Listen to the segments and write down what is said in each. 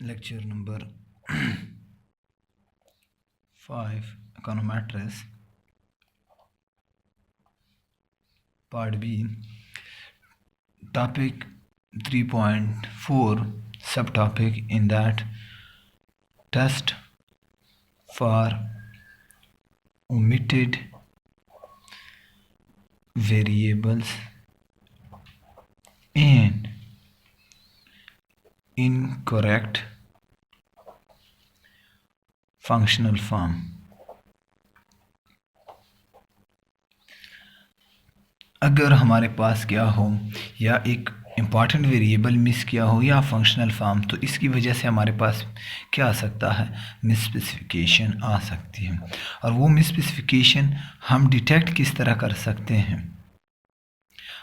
Lecture number 5 Econometrics Part B Topic 3.4 Subtopic in that test for omitted variables and incorrect functional form. अगर हमारे पास क्या हो या एक इम्पॉर्टेंट वेरिएबल मिस किया हो या फंक्शनल फॉर्म, तो इसकी वजह से हमारे पास क्या आ सकता है, मिसस्पेसिफिकेशन आ सकती है। और वो मिसस्पेसिफिकेशन हम डिटेक्ट किस तरह कर सकते हैं।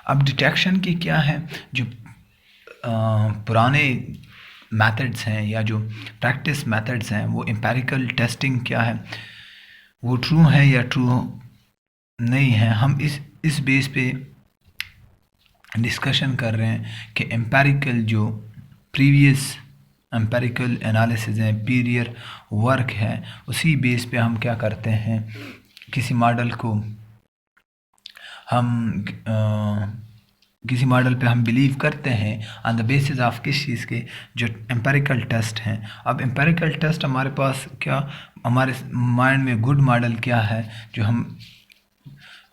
अब डिटेक्शन की क्या है, जो पुराने मेथड्स हैं या जो प्रैक्टिस मेथड्स हैं, वो एम्पेरिकल टेस्टिंग क्या है, वो ट्रू है या ट्रू नहीं है। हम इस बेस पे डिस्कशन कर रहे हैं कि एम्पेरिकल जो प्रीवियस एम्पेरिकल एनालिसिस है, पीरियर वर्क है, उसी बेस पे हम क्या करते हैं, किसी मॉडल को हम किसी मॉडल पे हम बिलीव करते हैं ऑन द बेसिस ऑफ किस चीज़ के, जो एम्पेरिकल टेस्ट हैं। अब एम्पेरिकल टेस्ट हमारे पास क्या, हमारे माइंड में गुड मॉडल क्या है, जो हम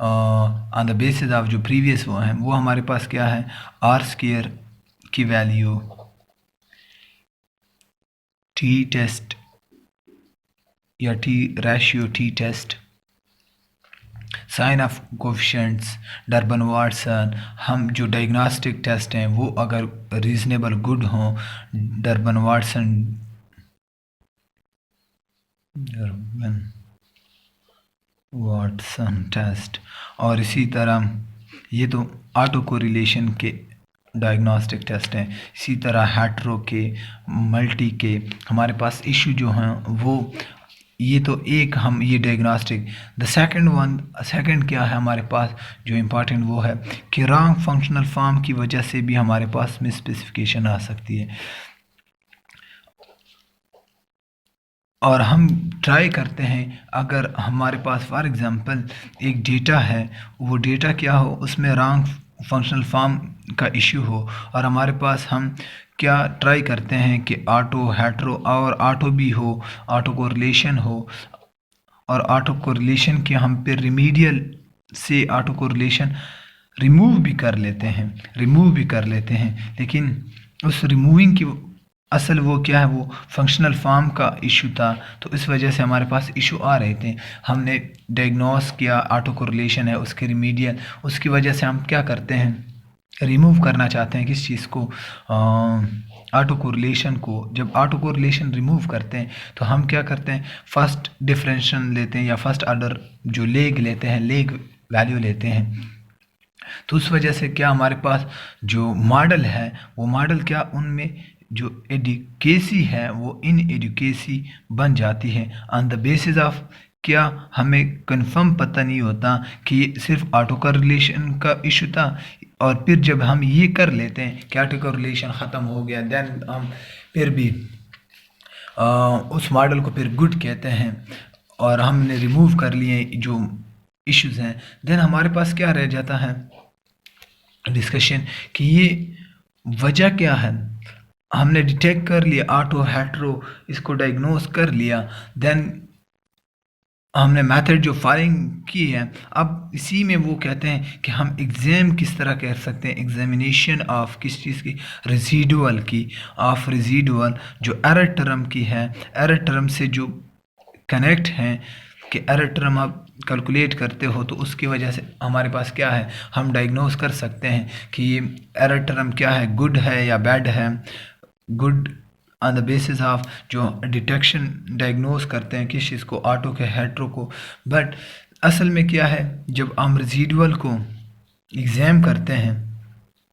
ऑन द बेसिस ऑफ जो प्रीवियस वो हैं, वो हमारे पास क्या है, आर स्क्वायर की वैल्यू, टी टेस्ट या T ratio T test, sign of coefficients, Durbin Watson. हम जो डायग्नोस्टिक टेस्ट हैं वो अगर रीजनेबल गुड हों, डर्बन वाटसन टेस्ट। और इसी तरह ये तो ऑटो कोरिलेशन के डायग्नोस्टिक टेस्ट हैं। इसी तरह हेट्रो के, मल्टी के हमारे पास इशू जो हैं वो, ये तो एक हम ये डायग्नोस्टिक। द सेकंड क्या है हमारे पास जो इम्पोर्टेंट, वो है कि रॉन्ग फंक्शनल फॉर्म की वजह से भी हमारे पास मिसस्पेसिफिकेशन आ सकती है। और हम ट्राई करते हैं, अगर हमारे पास फॉर एग्जांपल एक डेटा है, वो डेटा क्या हो, उसमें रॉन्ग फंक्शनल फॉर्म का इशू हो, और हमारे पास हम क्या ट्राई करते हैं कि ऑटो, हेट्रो और ऑटो भी हो, ऑटो कोरिलेशन हो, और ऑटो कोरिलेशन के हम पे रिमीडियल से ऑटो कोरिलेशन रिमूव भी कर लेते हैं। लेकिन उस रिमूविंग की असल वो क्या है, वो फंक्शनल फॉर्म का इशू था, तो इस वजह से हमारे पास इशू आ रहे थे। हमने डायग्नोस किया ऑटो कोरिलेशन है, उसके रिमीडियल, उसकी वजह से हम क्या करते हैं, रिमूव करना चाहते हैं किस चीज़ को, ऑटो कोरिलेशन को। जब ऑटो कोरिलेशन रिमूव करते हैं तो हम क्या करते हैं, फर्स्ट डिफरेंशियल लेते हैं या फर्स्ट ऑर्डर जो लेग लेते हैं, लेग वैल्यू लेते हैं। तो उस वजह से क्या हमारे पास जो मॉडल है, वो मॉडल क्या, उनमें जो एडिकेसी है वो इन एडिकेसी बन जाती है ऑन द बेसिस ऑफ क्या, हमें कंफर्म पता नहीं होता कि ये सिर्फ ऑटो कोरिलेशन का इशू था। और फिर जब हम ये कर लेते हैं कि ऑटो कोरिलेशन ख़त्म हो गया, देन हम फिर भी उस मॉडल को फिर गुड कहते हैं और हमने रिमूव कर लिए जो इश्यूज हैं, देन हमारे पास क्या रह जाता है डिस्कशन कि ये वजह क्या है। हमने डिटेक्ट कर लिया ऑटो हेट्रो, इसको डायग्नोस कर लिया, देन हमने मेथड जो फॉलोइंग की है। अब इसी में वो कहते हैं कि हम एग्ज़ाम किस तरह कर सकते हैं, एग्जामिनेशन ऑफ किस चीज़ की, रेजिडुअल की, ऑफ रेजिडुअल जो एरर टर्म की है, एरर टर्म से जो कनेक्ट हैं कि एरर टर्म आप कैलकुलेट करते हो, तो उसकी वजह से हमारे पास क्या है, हम डायग्नोस कर सकते हैं कि ये एरर टर्म क्या है, गुड है या बैड है। Good on the basis of जो डिटेक्शन डायग्नोस करते हैं किस चीज़ को, ऑटो के, हेट्रो को। बट असल में क्या है, जब हम रेजिडुअल को एग्ज़ाम करते हैं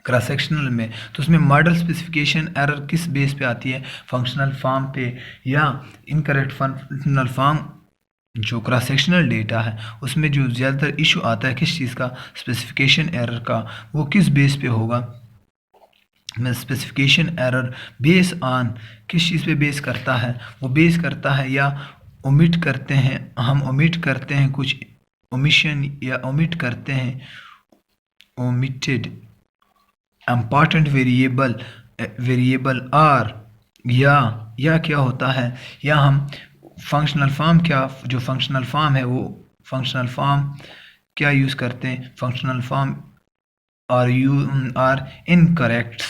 क्रॉस सेक्शनल में, तो उसमें मॉडल स्पेसिफिकेशन एरर किस बेस पे आती है, फंक्शनल फॉर्म पे, या इनकरेक्ट फंक्शनल फॉर्म जो क्रॉस सेक्शनल डेटा है उसमें जो ज़्यादातर इशू आता है किस चीज़ का, स्पेसिफिकेशन एरर का, वो किस बेस पे होगा, में स्पेसिफिकेशन एरर बेस ऑन किस चीज़ पे बेस करता है, वो बेस करता है या ओमिट करते हैं, हम ओमिट करते हैं कुछ ओमिशन या ओमिट करते हैं ओमिटेड इम्पॉर्टेंट वेरिएबल आर, या क्या होता है, या हम फंक्शनल फॉर्म क्या जो फंक्शनल फॉर्म है वो फंक्शनल फॉर्म क्या यूज़ करते हैं, फंक्शनल फॉर्म आर इनकरेक्ट,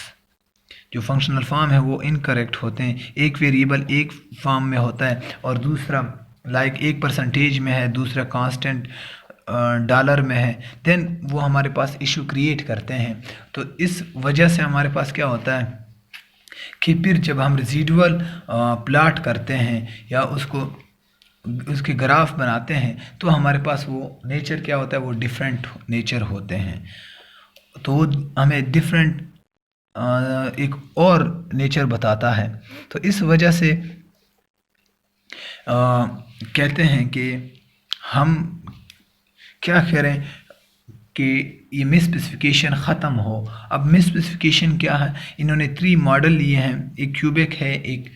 जो फंक्शनल फॉर्म है वो इनकरेक्ट होते हैं। एक वेरिएबल एक फॉर्म में होता है और दूसरा लाइक एक परसेंटेज में है, दूसरा कांस्टेंट डॉलर में है, देन वो हमारे पास इशू क्रिएट करते हैं। तो इस वजह से हमारे पास क्या होता है कि फिर जब हम रेसिडुअल प्लॉट करते हैं या उसके ग्राफ बनाते हैं तो हमारे पास वो नेचर क्या होता है, वो डिफरेंट नेचर होते हैं। तो वो हमें डिफरेंट एक और नेचर बताता है। तो इस वजह से कहते हैं कि हम क्या करें कि ये मिस स्पेसिफिकेशन ख़त्म हो। अब मिस स्पेसिफिकेशन क्या है, इन्होंने 3 मॉडल लिए हैं, एक क्यूबिक है, एक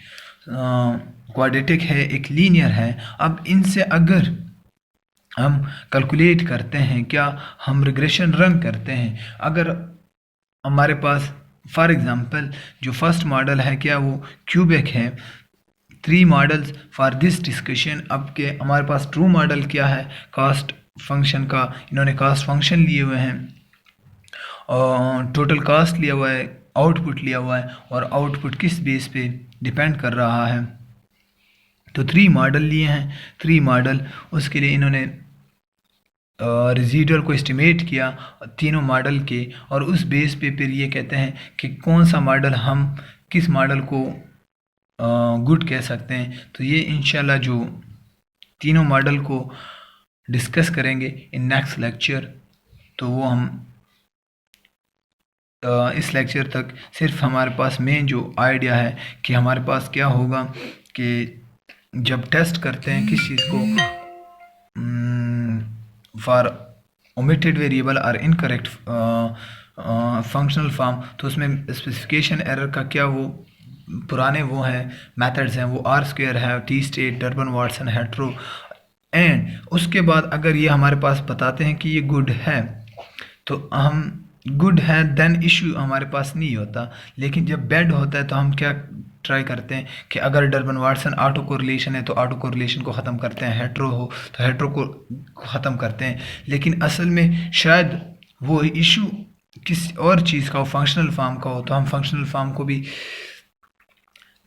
क्वाड्रेटिक है, एक लीनियर है। अब इनसे अगर हम कैलकुलेट करते हैं, क्या हम रिग्रेशन रन करते हैं, अगर हमारे पास फॉर एग्ज़ाम्पल जो फर्स्ट मॉडल है क्या वो क्यूबिक है, 3 मॉडल्स फॉर दिस डिस्कशन। अब के हमारे पास ट्रू मॉडल क्या है, कास्ट फंक्शन का, इन्होंने कास्ट फंक्शन लिए हुए हैं और टोटल कास्ट लिया हुआ है, आउटपुट लिया हुआ है और आउटपुट किस बेस पे डिपेंड कर रहा है। तो 3 मॉडल लिए हैं, 3 मॉडल, उसके लिए इन्होंने रेसिडुअल को एस्टिमेट किया तीनों मॉडल के, और उस बेस पे फिर ये कहते हैं कि कौन सा मॉडल हम किस मॉडल को गुड कह सकते हैं। तो ये इंशाल्लाह जो तीनों मॉडल को डिस्कस करेंगे इन नेक्स्ट लेक्चर। तो वो हम इस लेक्चर तक सिर्फ हमारे पास मेन जो आइडिया है कि हमारे पास क्या होगा कि जब टेस्ट करते हैं किस चीज़ को फॉर ओमिटेड वेरिएबल और इनकरेक्ट फंक्शनल फॉर्म, तो उसमें स्पेसिफिकेशन एरर का क्या वो पुराने वो हैं मेथड्स हैं, वो आर स्क्वायर है, T state, Durban Watson, hetero, and उसके बाद अगर ये हमारे पास बताते हैं कि ये गुड है तो हम गुड है, देन इशू हमारे पास नहीं होता। लेकिन जब बैड होता है तो हम क्या ट्राई करते हैं कि अगर डर्बन वाटसन ऑटो कोरिलेशन है तो ऑटो कोरिलेशन को ख़त्म करते हैं, हेट्रो हो तो हेट्रो को ख़त्म करते हैं। लेकिन असल में शायद वो इशू किसी और चीज़ का हो, फंक्शनल फॉर्म का हो, तो हम फंक्शनल फॉर्म को भी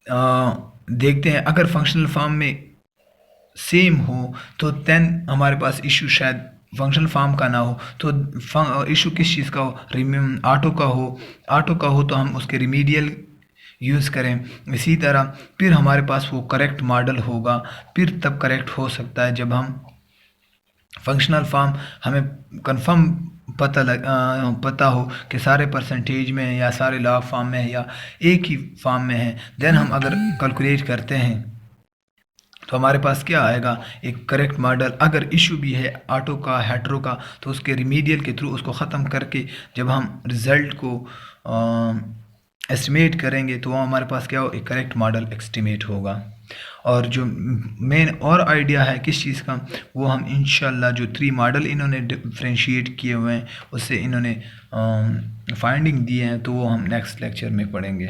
देखते हैं। अगर फंक्शनल फॉर्म में सेम हो तो देन हमारे पास इशू शायद फंक्शनल फॉर्म का ना हो, तो इशू किस चीज़ का हो, ऑटो का हो, ऑटो का हो तो हम उसके रिमीडियल यूज़ करें। इसी तरह फिर हमारे पास वो करेक्ट मॉडल होगा, फिर तब करेक्ट हो सकता है जब हम फंक्शनल फॉर्म हमें कंफर्म पता हो कि सारे परसेंटेज में या सारे लॉग फॉर्म में है या एक ही फॉर्म में है। देन हम अगर कैलकुलेट करते हैं तो हमारे पास क्या आएगा, एक करेक्ट मॉडल। अगर इशू भी है ऑटो का, हेट्रो का, तो उसके रिमीडियल के थ्रू उसको ख़त्म करके जब हम रिज़ल्ट को एस्टिमेट करेंगे तो वो हमारे पास क्या हो, एक करेक्ट मॉडल एस्टिमेट होगा। और जो मेन और आइडिया है किस चीज़ का, वो हम इंशाल्लाह जो 3 मॉडल इन्होंने डिफ्रेंशिएट किए हुए हैं उससे इन्होंने फाइंडिंग दी हैं, तो वो हम नेक्स्ट लेक्चर में पढ़ेंगे।